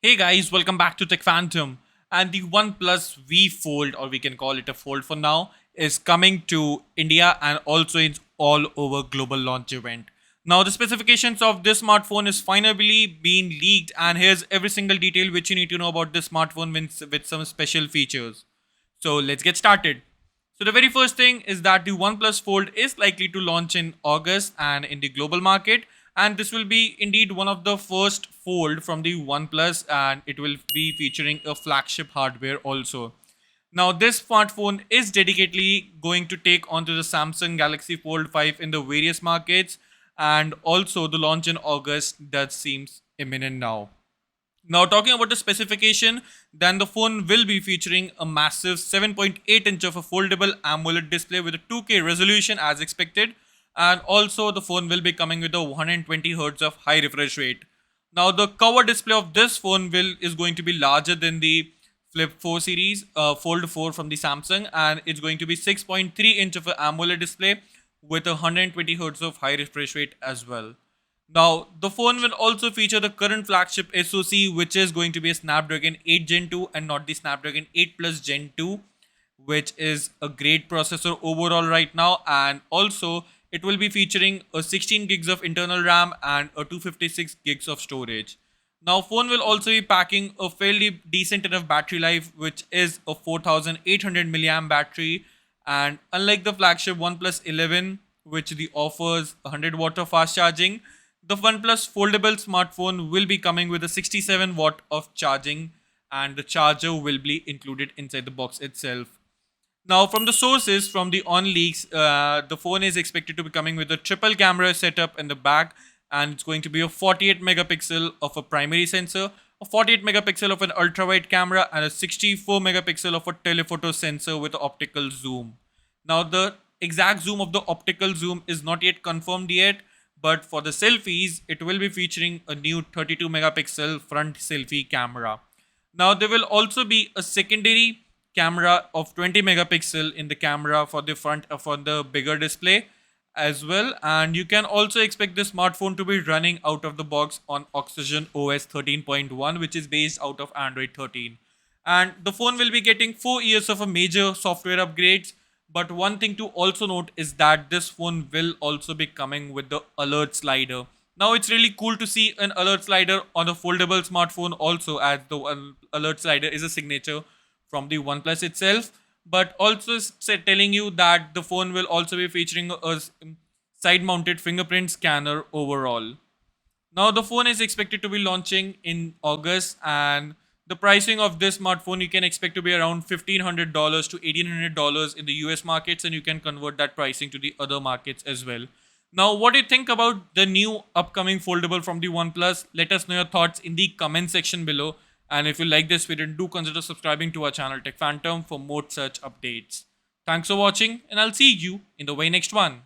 Hey guys, welcome back to Tech Phantom. And the Oneplus V Fold, or we can call it a Fold for now, is coming to India and also it's all over global launch event. Now the specifications of this smartphone is finally being leaked, and here's every single detail which you need to know about this smartphone with some special features. So let's get started. So the very first thing is that the OnePlus Fold is likely to launch in August and in the global market, and this will be indeed one of the first Fold from the OnePlus, and it will be featuring a flagship hardware also. Now this smartphone is dedicatedly going to take onto the Samsung Galaxy Fold 5 in the various markets, and also the launch in August that seems imminent now. Now, talking about the specification, then the phone will be featuring a massive 7.8 inch of a foldable AMOLED display with a 2K resolution as expected, and also the phone will be coming with a 120 Hz of high refresh rate. Now, the cover display of this phone will is going to be larger than the Flip 4 series, Fold 4 from the Samsung, and it's going to be 6.3 inch of an AMOLED display with a 120 Hz of high refresh rate as well. Now, the phone will also feature the current flagship SoC, which is going to be a Snapdragon 8 Gen 2 and not the Snapdragon 8 Plus Gen 2, which is a great processor overall right now. And also, it will be featuring a 16 gigs of internal RAM and a 256 gigs of storage. Now, phone will also be packing a fairly decent enough battery life, which is a 4800 milliamp battery. And unlike the flagship OnePlus 11, which the offers 100 watt of fast charging, the OnePlus foldable smartphone will be coming with a 67 watt of charging, and the charger will be included inside the box itself. Now, from the sources from the on leaks, the phone is expected to be coming with a triple camera setup in the back, and it's going to be a 48 megapixel of a primary sensor, a 48 megapixel of an ultra wide camera, and a 64 megapixel of a telephoto sensor with optical zoom. Now, the exact zoom of the optical zoom is not yet confirmed yet, but for the selfies, it will be featuring a new 32 megapixel front selfie camera. Now, there will also be a secondary camera of 20 megapixel in the camera for the front for the bigger display as well, and you can also expect the smartphone to be running out of the box on Oxygen OS 13.1, which is based out of Android 13. And the phone will be getting 4 years of a major software upgrades, but one thing to also note is that this phone will also be coming with the alert slider. Now it's really cool to see an alert slider on a foldable smartphone also, as the alert slider is a signature from the OnePlus itself, but also telling you that the phone will also be featuring a side mounted fingerprint scanner overall. Now, the phone is expected to be launching in August, and the pricing of this smartphone you can expect to be around $1,500 to $1,800 in the US markets, and you can convert that pricing to the other markets as well. Now, what do you think about the new upcoming foldable from the OnePlus? Let us know your thoughts in the comment section below. And if you like this video, do consider subscribing to our channel Tech Phantom for more such updates. Thanks for watching, and I'll see you in the very next one.